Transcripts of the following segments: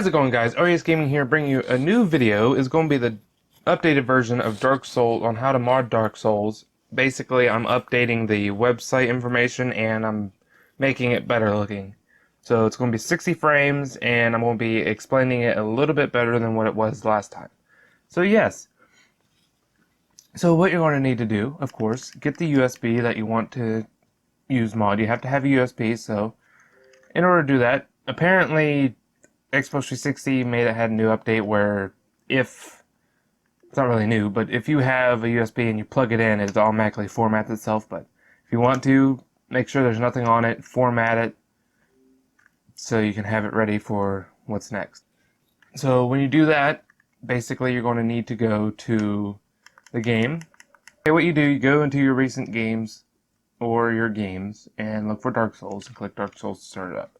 How's it going, guys? RASGaming here, bringing you a new video. Is going to be the updated version of Dark Souls on how to mod Dark Souls. Basically, I'm updating the website information and I'm making it better looking. So it's going to be 60 frames and I'm going to be explaining it a little bit better than what it was last time. So yes. So what you're going to need to do, of course, get the USB that you want to use mod. You have to have a USB, so in order to do that, apparently Xbox 360 had a new update where if, it's not really new, but if you have a USB and you plug it in, it automatically formats itself. But if you want to, make sure there's nothing on it, format it, so you can have it ready for what's next. So when you do that, basically you're going to need to go to the game. Okay, what you do, you go into your recent games, or your games, and look for Dark Souls, and click Dark Souls to start it up.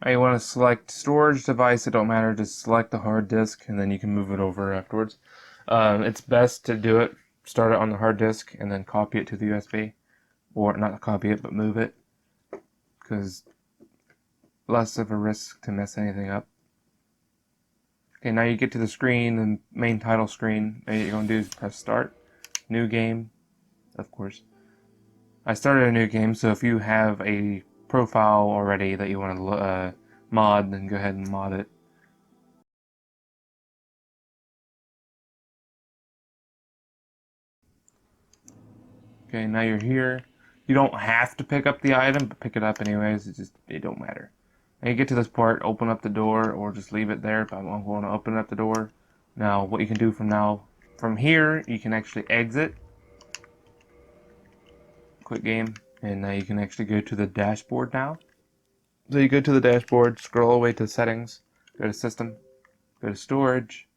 Now you want to select storage device, it don't matter, just select the hard disk and then you can move it over afterwards. It's best to do it, start it on the hard disk and then copy it to the USB. Or not copy it, but move it. Because less of a risk to mess anything up. Okay, now you get to the screen, the main title screen. What you're going to do is press start, new game, of course. I started a new game, so if you have a profile already that you want to mod, then go ahead and mod it. Okay, now you're here. You don't have to pick up the item, but pick it up anyways. It don't matter. Now you get to this part, open up the door, or just leave it there. But I'm going to open up the door. Now, what you can do from here, you can actually exit. Quit game, and now you can actually go to the dashboard now. So you go to the dashboard, scroll all the way to settings, go to system, go to storage,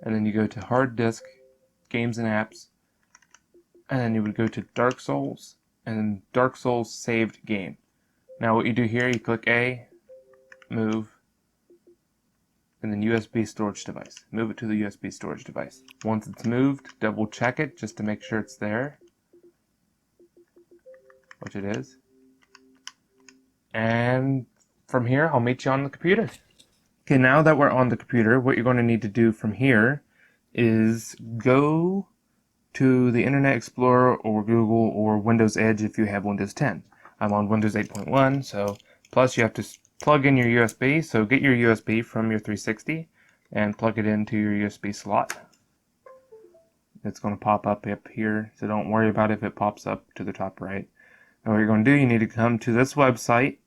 and then you go to hard disk, games and apps, and then you would go to Dark Souls, and then Dark Souls saved game. Now what you do here, you click A, move, and then USB storage device. Move it to the USB storage device. Once it's moved, double check it just to make sure it's there, which it is. And from here, I'll meet you on the computer. Okay, now that we're on the computer, what you're going to need to do from here is go to the Internet Explorer or Google or Windows Edge if you have Windows 10. I'm on Windows 8.1, so plus you have to plug in your USB, so get your USB from your 360 and plug it into your USB slot. It's going to pop up here, so don't worry about if it pops up to the top right. Now what you're going to do, you need to come to this website,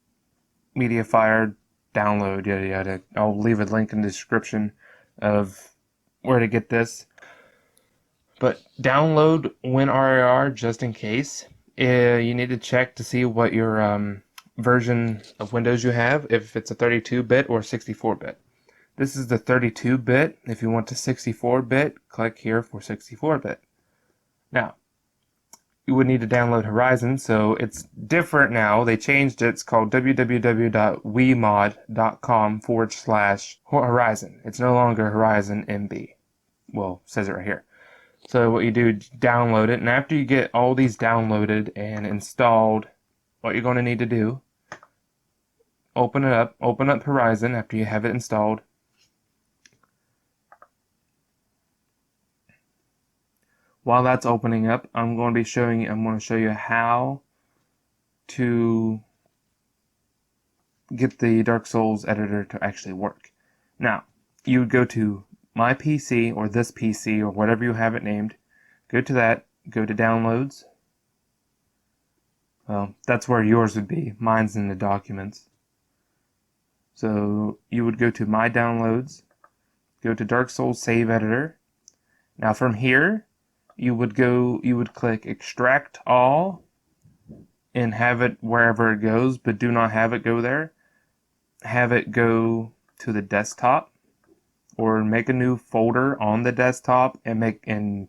Mediafire, download, yada yada. I'll leave a link in the description of where to get this. But download Win-RaR just in case. You need to check to see what your version of Windows you have, if it's a 32-bit or 64-bit. This is the 32-bit. If you want the 64-bit, click here for 64-bit. Now, you would need to download Horizon, so it's different now. They changed it. It's called www.wemod.com/Horizon. It's no longer Horizon MB. Well, it says it right here. So what you do, download it, and after you get all these downloaded and installed, what you're going to need to do, open it up, open up Horizon after you have it installed. While that's opening up, I'm going to show you how to get the Dark Souls editor to actually work. Now, you would go to my PC or this PC or whatever you have it named. Go to that, go to downloads. Well, that's where yours would be. Mine's in the documents. So you would go to my downloads, go to Dark Souls save editor. Now from here, you would click extract all and have it wherever it goes, but do not have it go there. Have it go to the desktop, or make a new folder on the desktop and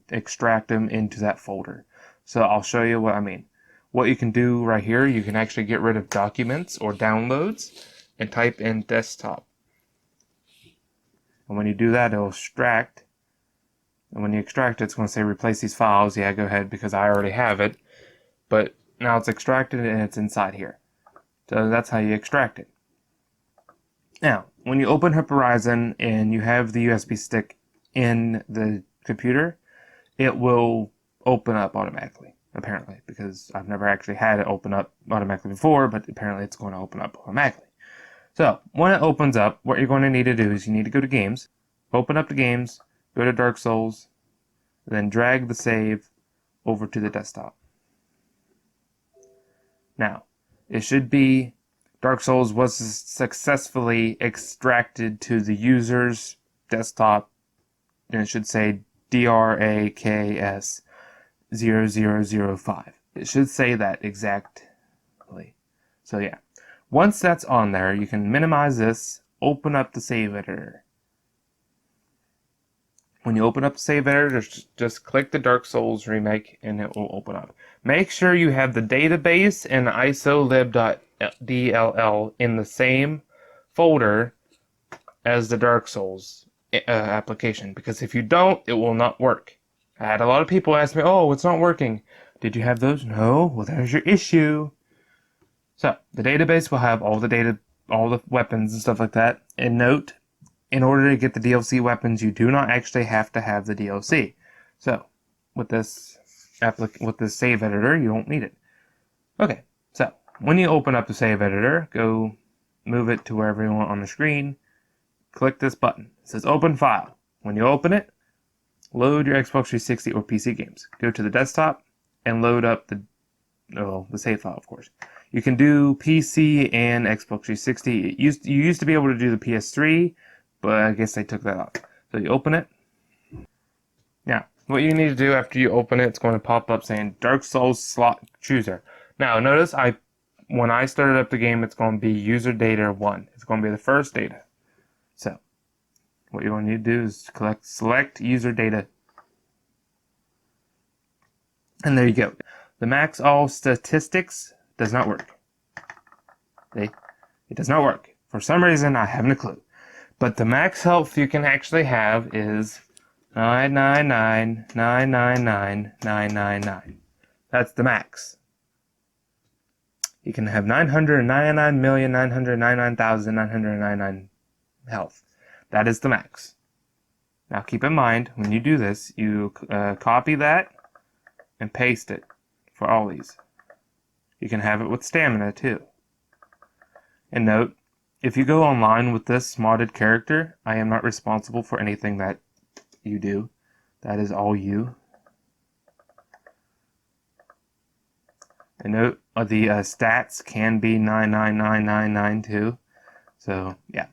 extract them into that folder. So I'll show you what I mean. What you can do right here, you can actually get rid of documents or downloads and type in desktop. And when you do that, it'll extract. And when you extract it, it's going to say replace these files. Yeah, go ahead, because I already have it. But now it's extracted and it's inside here. So that's how you extract it. Now, when you open Horizon and you have the USB stick in the computer, it will open up automatically, apparently, because I've never actually had it open up automatically before, but apparently it's going to open up automatically. So, when it opens up, what you're going to need to do is you need to go to Games, open up the games, go to Dark Souls, then drag the save over to the desktop. Now, it should be Dark Souls was successfully extracted to the user's desktop, and it should say DRAKS 0005. It should say that exactly. So yeah, once that's on there, you can minimize this, open up the save editor. When you open up the save editor, just click the Dark Souls remake and it will open up. Make sure you have the database and isolib.dll in the same folder as the Dark Souls application, because if you don't, it will not work. I had a lot of people ask me, oh, it's not working. Did you have those? No. Well, there's your issue. So, the database will have all the data, all the weapons and stuff like that. And note, in order to get the DLC weapons, you do not actually have to have the DLC. So, with this save editor, you don't need it. Okay, so when you open up the save editor, go move it to wherever you want on the screen. Click this button. It says Open File. When you open it, load your Xbox 360 or PC games. Go to the desktop and load up the save file, of course. You can do PC and Xbox 360. You used to be able to do the PS3, but I guess they took that off. So you open it. Now, what you need to do after you open it, it's going to pop up saying Dark Souls Slot Chooser. Now, notice when I started up the game, it's going to be user data 1. It's going to be the first data. So, what you're going to need to do is select user data. And there you go. The max all statistics does not work. It does not work. For some reason, I haven't a clue. But the max health you can actually have is 999,999,999. That's the max. You can have 999,999,999 health. That is the max. Now keep in mind, when you do this, you copy that and paste it for all these. You can have it with stamina too. And note, if you go online with this modded character, I am not responsible for anything that you do. That is all you. And note, the stats can be 999992. So, yeah.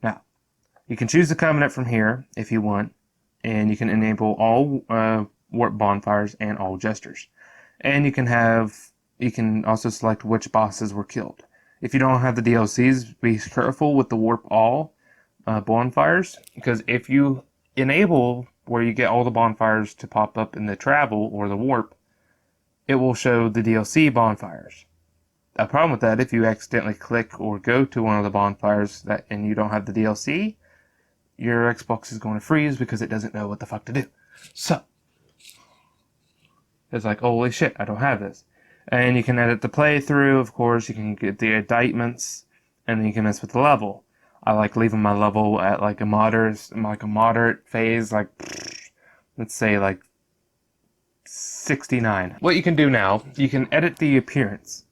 Now, you can choose the covenant from here if you want, and you can enable all wort bonfires and all gestures. And you can also select which bosses were killed. If you don't have the DLCs, be careful with the warp all bonfires, because if you enable where you get all the bonfires to pop up in the travel or the warp, it will show the DLC bonfires. A problem with that, if you accidentally click or go to one of the bonfires and you don't have the DLC, your Xbox is going to freeze because it doesn't know what the fuck to do. So, it's like, holy shit, I don't have this. And you can edit the playthrough, of course, you can get the indictments, and then you can mess with the level. I like leaving my level at like a moderate phase, like, let's say like 69. What you can do now, you can edit the appearance.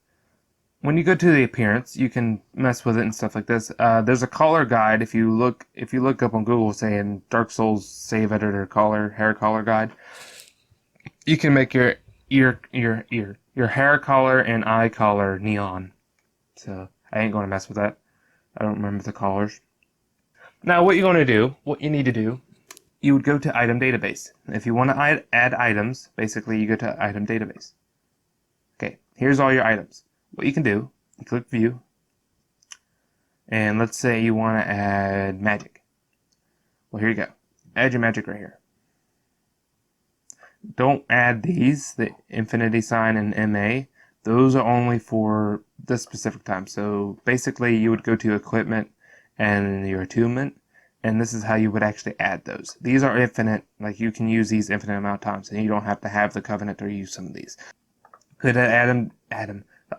When you go to the appearance, you can mess with it and stuff like this. There's a color guide if you look up on Google saying Dark Souls save editor hair color guide. You can make your hair color and eye color neon. So I ain't gonna mess with that. I don't remember the colors. Now what you need to do, you would go to item database. If you want to add items, basically you go to item database. Okay, here's all your items. What you can do, you click view, and let's say you want to add magic. Well, here you go. Add your magic right here. Don't add these, the infinity sign and MA. Those are only for this specific time. So basically you would go to equipment and your attunement, and this is how you would actually add those. These are infinite, like you can use these infinite amount of times, and you don't have to have the covenant or use some of these. Go to the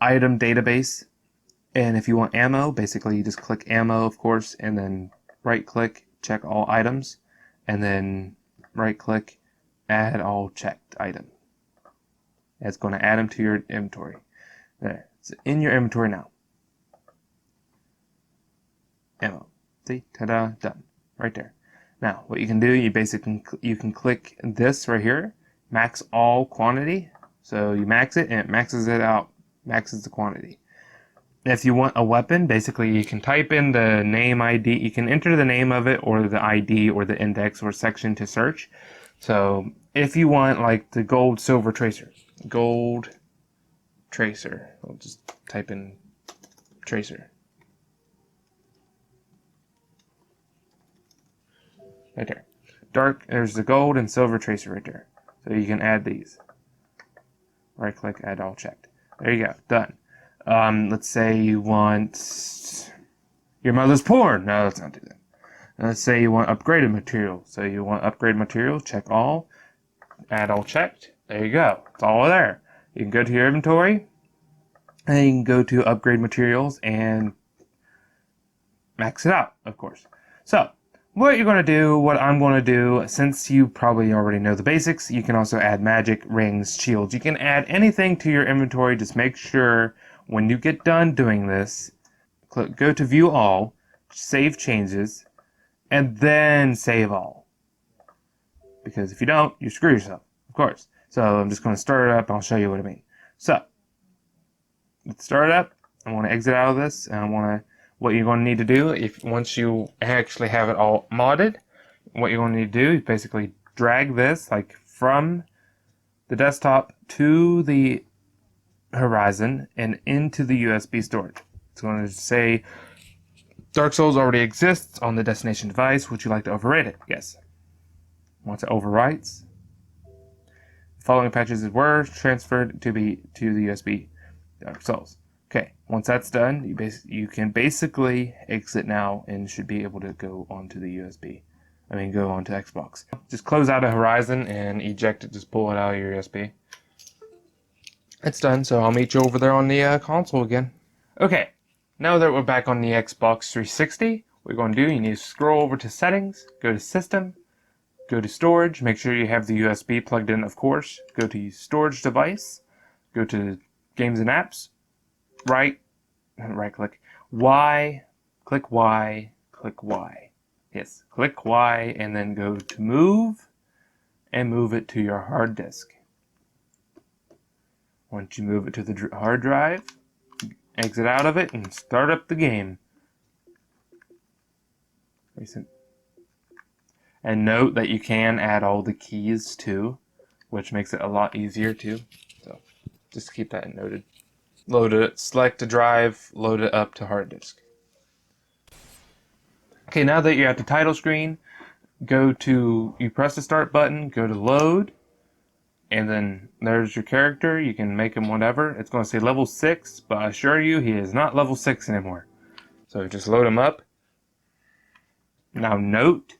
item database. And if you want ammo, basically you just click ammo, of course, and then right click, check all items, and then right click, add all checked item. It's going to add them to your inventory. There, it's in your inventory now. Ammo. See? Ta-da, done. Right there. Now, what you can do, you can click this right here, max all quantity. So you max it, and it maxes it out, maxes the quantity. If you want a weapon, basically you can type in the name ID. You can enter the name of it or the ID or the index or section to search. So if you want like the gold silver tracer, gold tracer, I'll just type in tracer. Right there. There's the gold and silver tracer right there. So you can add these. Right click, add all checked. There you go, done. Let's say you want your mother's porn. No, let's not do that. Let's say you want upgraded material. So you want upgraded material, check all, add all checked. There you go. It's all there. You can go to your inventory, and you can go to upgrade materials and max it out, of course. So what you're going to do, what I'm going to do, since you probably already know the basics, you can also add magic, rings, shields. You can add anything to your inventory. Just make sure when you get done doing this, go to view all, save changes, and then save all. Because if you don't, you screw yourself, of course. So I'm just going to start it up and I'll show you what I mean. So let's start it up. I want to exit out of this, and what you're going to need to do, once you actually have it all modded, what you're going to need to do is basically drag this like from the desktop to the Horizon and into the USB storage. It's going to say Dark Souls already exists on the destination device. Would you like to overwrite it? Yes. Once it overwrites, the following patches were transferred to the USB Dark Souls. Okay, once that's done, you can basically exit now and should be able to go onto the USB. Go onto Xbox. Just close out of Horizon and eject it. Just pull it out of your USB. It's done, so I'll meet you over there on the console again. Okay, now that we're back on the Xbox 360, what you're going to do, you need to scroll over to Settings, go to System, go to Storage, make sure you have the USB plugged in, of course. Go to Storage Device, go to Games and Apps, right click, Y, click Y, click Y. Yes, click Y, and then go to Move, and move it to your hard disk. Once you move it to the hard drive, exit out of it and start up the game. And note that you can add all the keys too, which makes it a lot easier too. So just keep that noted. Load it, select a drive, load it up to hard disk. Okay, now that you're at the title screen, you press the start button, go to load, and then there's your character. You can make him whatever. It's going to say level 6, but I assure you he is not level 6 anymore. So just load him up. Now note,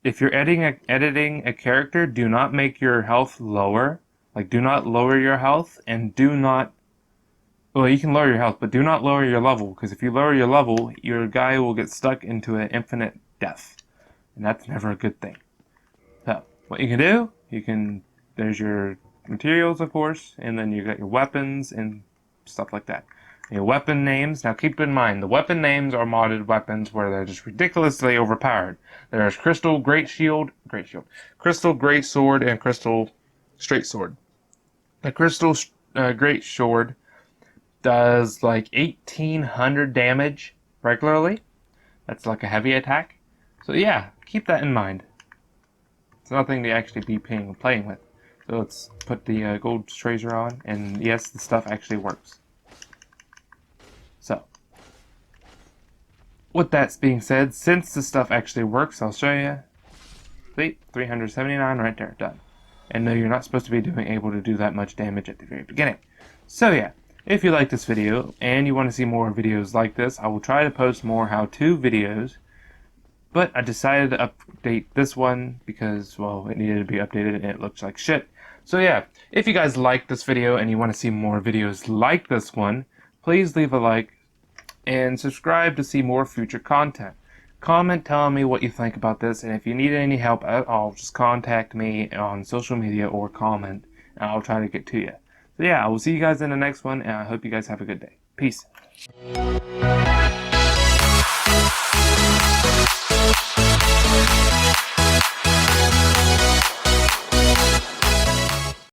if you're editing a character, do not make your health lower. Like, do not lower your health, and well, you can lower your health, but do not lower your level, because if you lower your level, your guy will get stuck into an infinite death. And that's never a good thing. So, what you can do, there's your materials, of course, and then you got your weapons and stuff like that. Your weapon names, now keep in mind, the weapon names are modded weapons where they're just ridiculously overpowered. There's Crystal Great Crystal Great Sword, and Crystal Straight Sword. The Crystal Great Sword does like 1800 damage regularly. That's like a heavy attack. So yeah, keep that in mind. It's nothing to actually be playing with. So let's put the gold tracer on, and yes, the stuff actually works. So, with that being said, since the stuff actually works, I'll show you. See, 379 right there, done. And no, you're not supposed to be able to do that much damage at the very beginning. So yeah, if you like this video and you want to see more videos like this, I will try to post more how-to videos. But I decided to update this one because, well, it needed to be updated and it looks like shit. So yeah, if you guys like this video and you want to see more videos like this one, please leave a like and subscribe to see more future content. Comment telling me what you think about this, and if you need any help at all, just contact me on social media or comment, and I'll try to get to you. So yeah, I will see you guys in the next one, and I hope you guys have a good day. Peace.